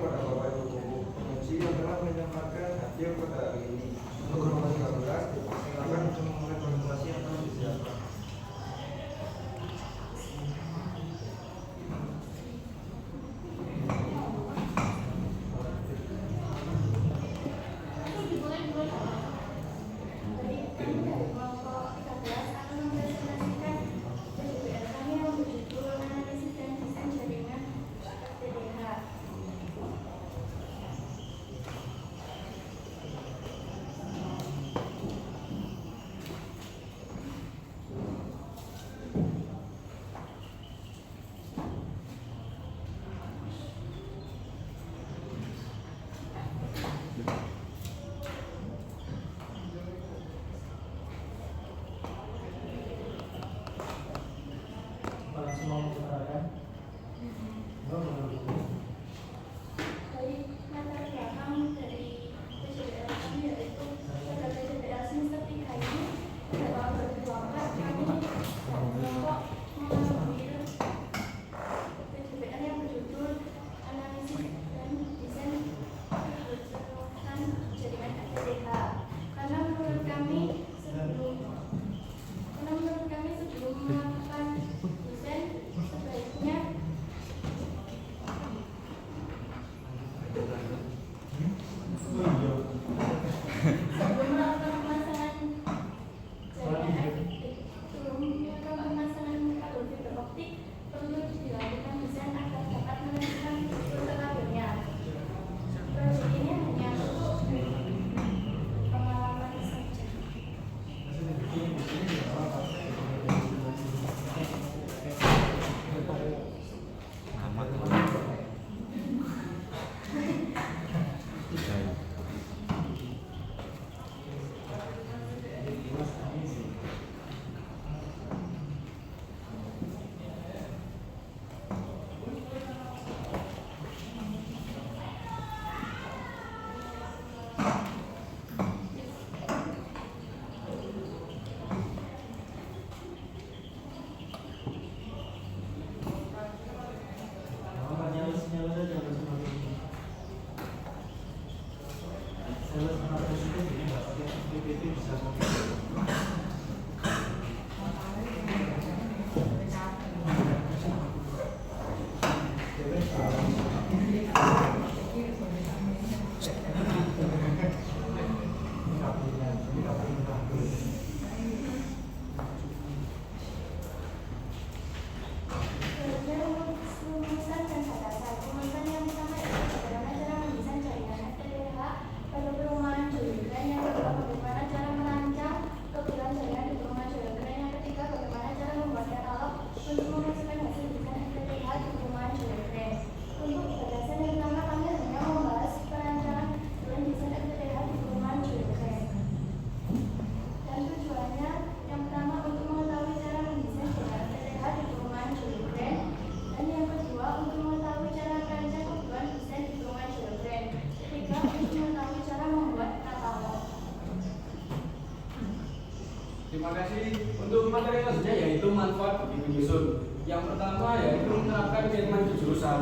kepada Bapak Ibu Komisi yang telah menyempatkan hadir pada hari ini. Untuk nomor 13, silakan untuk memulai presentasi yang telah disiapkan. Terima kasih. Untuk materi selanjutnya yaitu manfaat bagi penyusun. Yang pertama yaitu menerapkan keilmuan kejurusan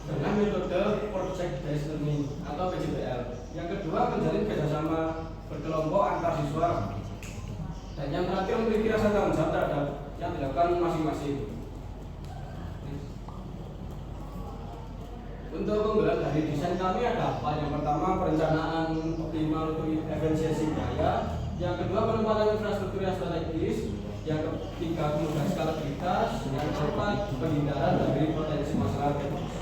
dengan metode project based learning atau PJBL. Yang kedua menjalin kerjasama berkelompok antar siswa. Dan yang terakhir memiliki rasa tanggung jawab terhadap yang dilakukan masing-masing. Untuk penggunaan dari desain kami ada apa? Yang pertama perencanaan optimal untuk efisiensi biaya. Yang kedua penempatan infrastruktur yang strategis. Yang ketiga kemudahan skalabilitas. Yang keempat penghindaran dari potensi masalah teknis.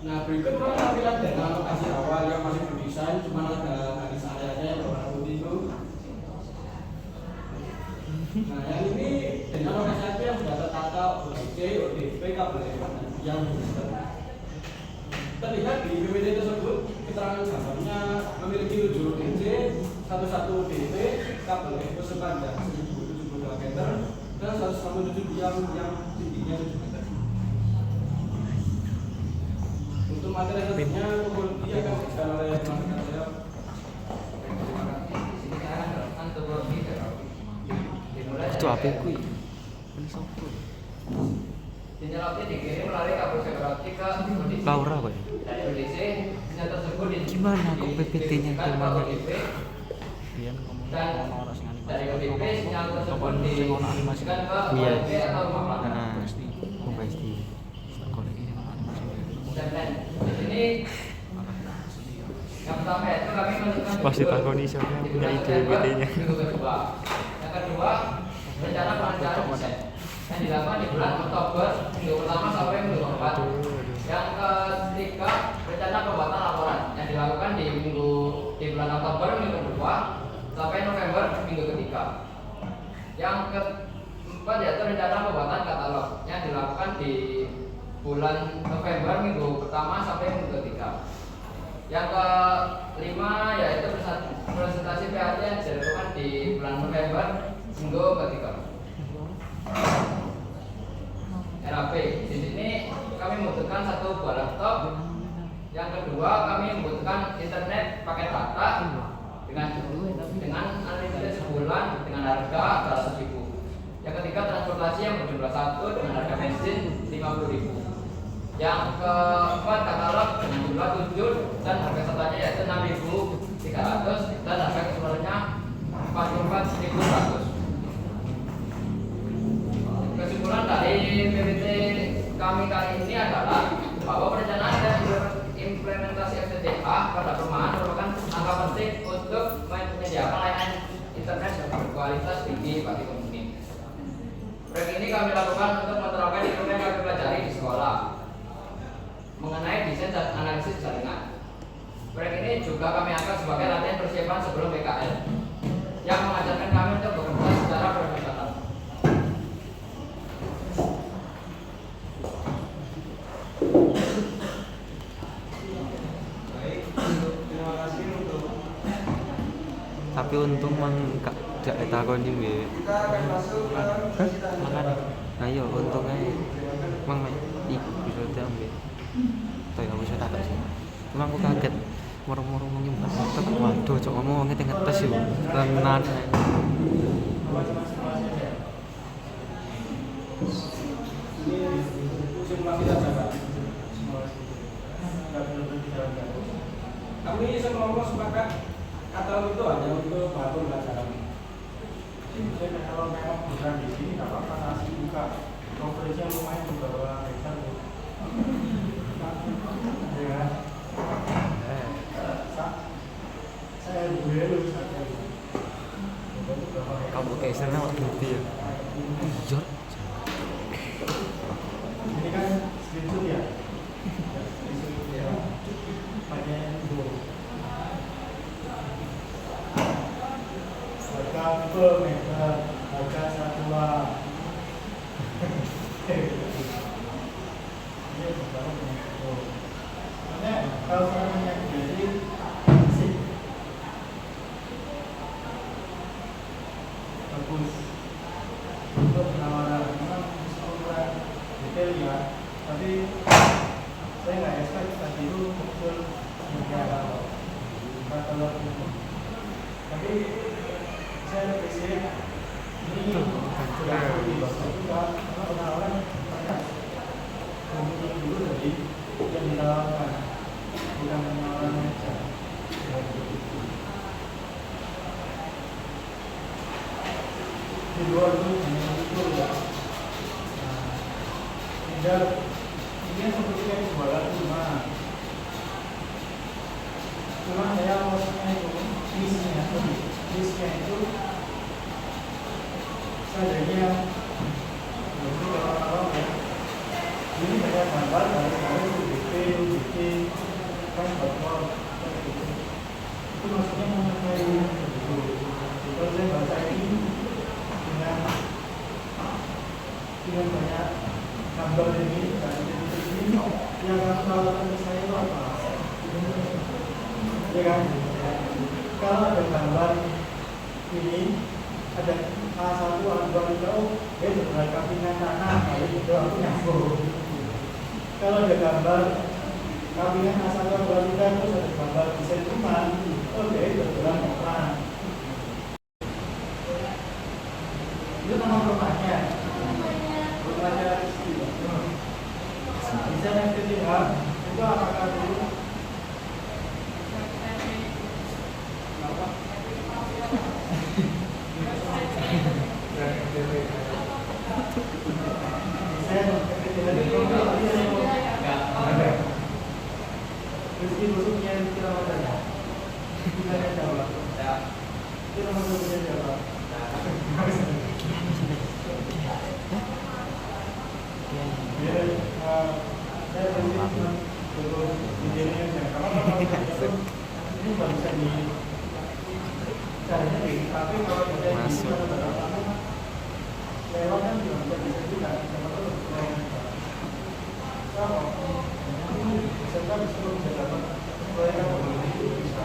Nah berikut tampilan dana alokasi awal yang masih berdesain, cuma ada garis areanya yang berwarna putih itu. Nah yang ini dana alokasi yang sudah tertata ODC, ODP, kabel yang terlihat di PPT tersebut keterangan gambarnya memiliki 7 ODC, 11 ODP, kabel sepanjang 1072 meter dan 167 yang tingginya 7 meter. Untuk materi selanjutnya topologi akan dijelaskan oleh teman-teman saya. Itu apa kuy? Ini sopo? Sinyal optik dikirim melalui kabel fiber optik ke kondisi. Laura kok ya? Dari kondisi sinyal tersebut Gimana kok PPT-nya dikirimkan ke gimana ODP, Iya ngomong dan orang sing animasi. dari ODP sinyal tersebut Apa sing ono animasi? dikirimkan ke Iya. ODP atau rumah pelanggan. Heeh. Oh, pasti. Tak golek ini animasi. Dan di sini yang pertama itu kami menentukan Pasti judul takoni siapa yang di punya bulan ide September PPT-nya. minggu kedua. Yang kedua, rencana pelancaran desain yang dilakukan di bulan Oktober minggu pertama sampai minggu keempat. Yang ketiga, rencana pembuatan laporan yang dilakukan di bulan Oktober minggu kedua sampai November minggu ketiga. Yang keempat yaitu rencana pembuatan katalog yang dilakukan di bulan November minggu pertama sampai minggu ketiga. Yang kelima yaitu presentasi PAT yang dilakukan di bulan November minggu ketiga. RAP. Di sini kami membutuhkan satu buah laptop. Yang kedua kami membutuhkan internet paket data dengan unlimited sebulan dengan harga 100.000. Yang ketiga transportasi yang berjumlah 1 dengan harga bensin 50.000. Yang keempat katalog dengan jumlah 7 dan harga satunya yaitu 6.300 dan harga keseluruhannya 44.100. Kesimpulan dari PPT kami kali ini adalah bahwa perencanaan dan implementasi FTTH pada perumahan merupakan langkah penting untuk menyediakan layanan internet yang berkualitas tinggi bagi penghuni. Proyek ini kami lakukan untuk menerapkan ilmu yang kami pelajari di sekolah mengenai desain dan analisis jaringan. Proyek ini juga kami anggap sebagai latihan persiapan sebelum PKL yang mengajarkan kami untuk bekerja secara profesional. Baik, terima kasih untuk Tapi untung mang gak takoni nggih. kita akan masuk ke sesi tanya Makan. jawab. Ayo untungnya mang iku bisa diambil. Tapi aku sudah tak sih. Cuma aku kaget. Moro-moro nyumbat laptop. Waduh, cok ngomong ngetes ngetes yo. Tenan. Simulasi saja. Kami semua sepakat katalog itu hanya untuk bahan pelajaran. Jadi kalau memang bukan di sini nggak apa-apa nasi buka konferensinya lumayan di bawah meter ya saya dulu saja Kamu kayak sana waktu itu ya. Jor. ini kan screenshot ya pakai itu harga per meter harga satuan ini baru karena kalau saya jadi sih bagus untuk penawaran memang ukuran detail ya tapi saya nggak expect tadi itu betul sebagai katalog itu tapi saya pikir ini sudah lebih bagus juga karena penawaran banyak kemudian dulu dari yang ditawarkan bukan penawaran aja di luar itu hanya itu ya tinggal ini sepertinya jualan rumah cuma saya maksudnya itu bisnya itu seandainya jadi kalau ya ini banyak gambar dari UDP kan bakal itu maksudnya mengenai kalau saya baca ini dengan banyak gambar ini dan ini yang akan melakukan ke saya itu apa? Ya kan? Kalau ada gambar ini ada A1, A2 itu dia sebagai kapinan tanah itu aku nyambung. Kalau ada gambar kapinan A1, A2 terus ada gambar desain rumah oke itu berjalan pelan. Itu nama rumahnya. Rumahnya namanya? Bilangnya Jawa. Ya. Itu nama satunya Jawa. Dia, saya berhenti cuma untuk videonya aja. Kalau ini nggak bisa di caranya di tapi kalau kita di lewat kan juga bisa juga sama tuh sama serta bisa dapat proyek apa itu bisa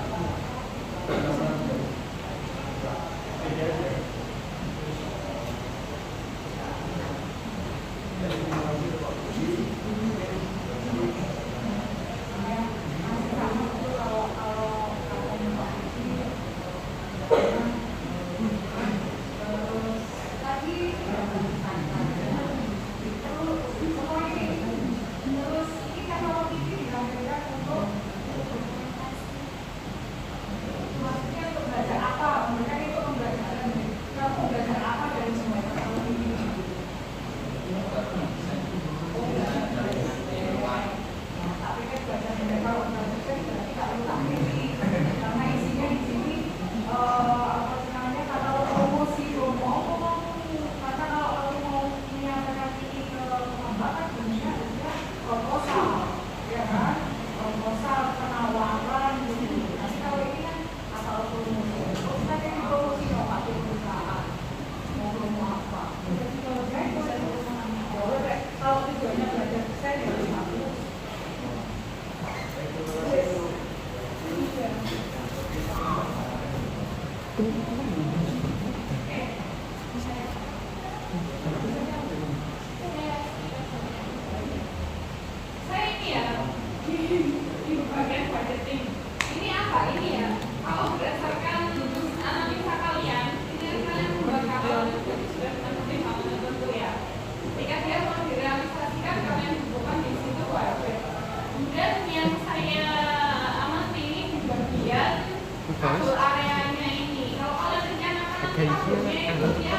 atur areanya ini. Kalau kalian rencanakan pakai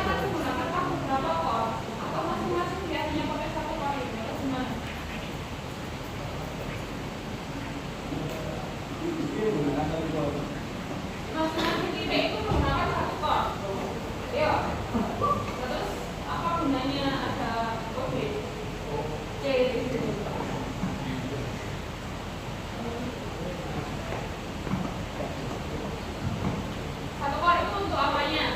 satu gunakan paku berapa kor? Atau masing-masing biasanya pakai satu kor ini? Atau gimana? Masing-masing titik itu menggunakan satu kor. Iya. Terus apa gunanya ada kode C di situ? Satu kor itu untuk apanya?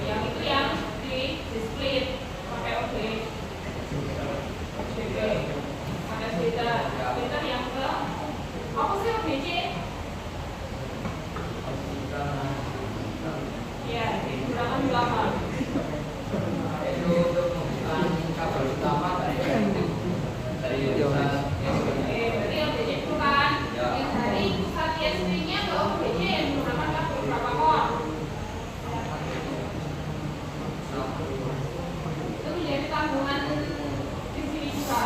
Yang itu yang di split pakai OB. Pakai splitter yang ke apa sih OBC? Ya, digunakan di belakang. Itu untuk membuka kabel utama dari Berarti OBC itu kan yang dari pusat ISP-nya ke OBC yang menggunakan kabel berapa kor? Itu menjadi tanggungan di sini juga.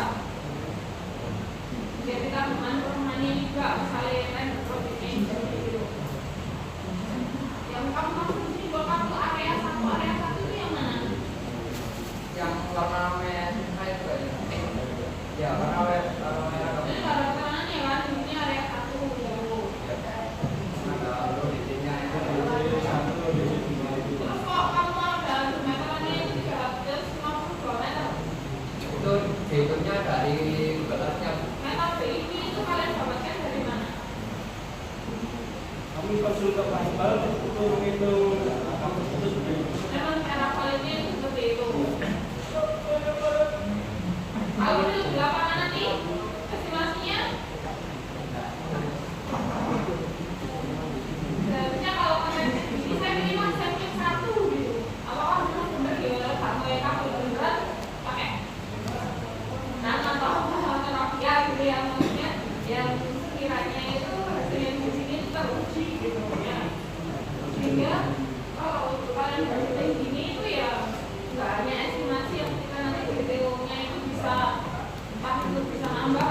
Menjadi tanggungan perumahannya juga, misalnya kan OBC gitu. Yang kamu maksud di sini kalau kamu area satu itu yang mana? yang warna merah kayak ya warna merah Ini ada tangannya kan, ini area satu. ada loadingnya itu Terus kok kamu ada meterannya itu 352 meter. itu dihitungnya dari batasnya Meter BIB itu kalian dapatkan dari mana? Kami konsul ke Pak Iqbal untuk menghitung kampus itu sebenarnya. Memang cara validnya itu seperti itu. Kalau itu di lapangan nanti estimasinya seharusnya kalau kalian ini saya minimal sampling 1 gitu. Apakah benar ya sampai kamu beneran pakai atau terapia gitu yang maksudnya yang sekiranya itu hasilnya di sini itu teruji gitu ya. Sehingga kalau untuk kalian berhasil gini itu ya nggak hanya estimasi yang kita nanti BTO-nya itu bisa entah itu bisa nambah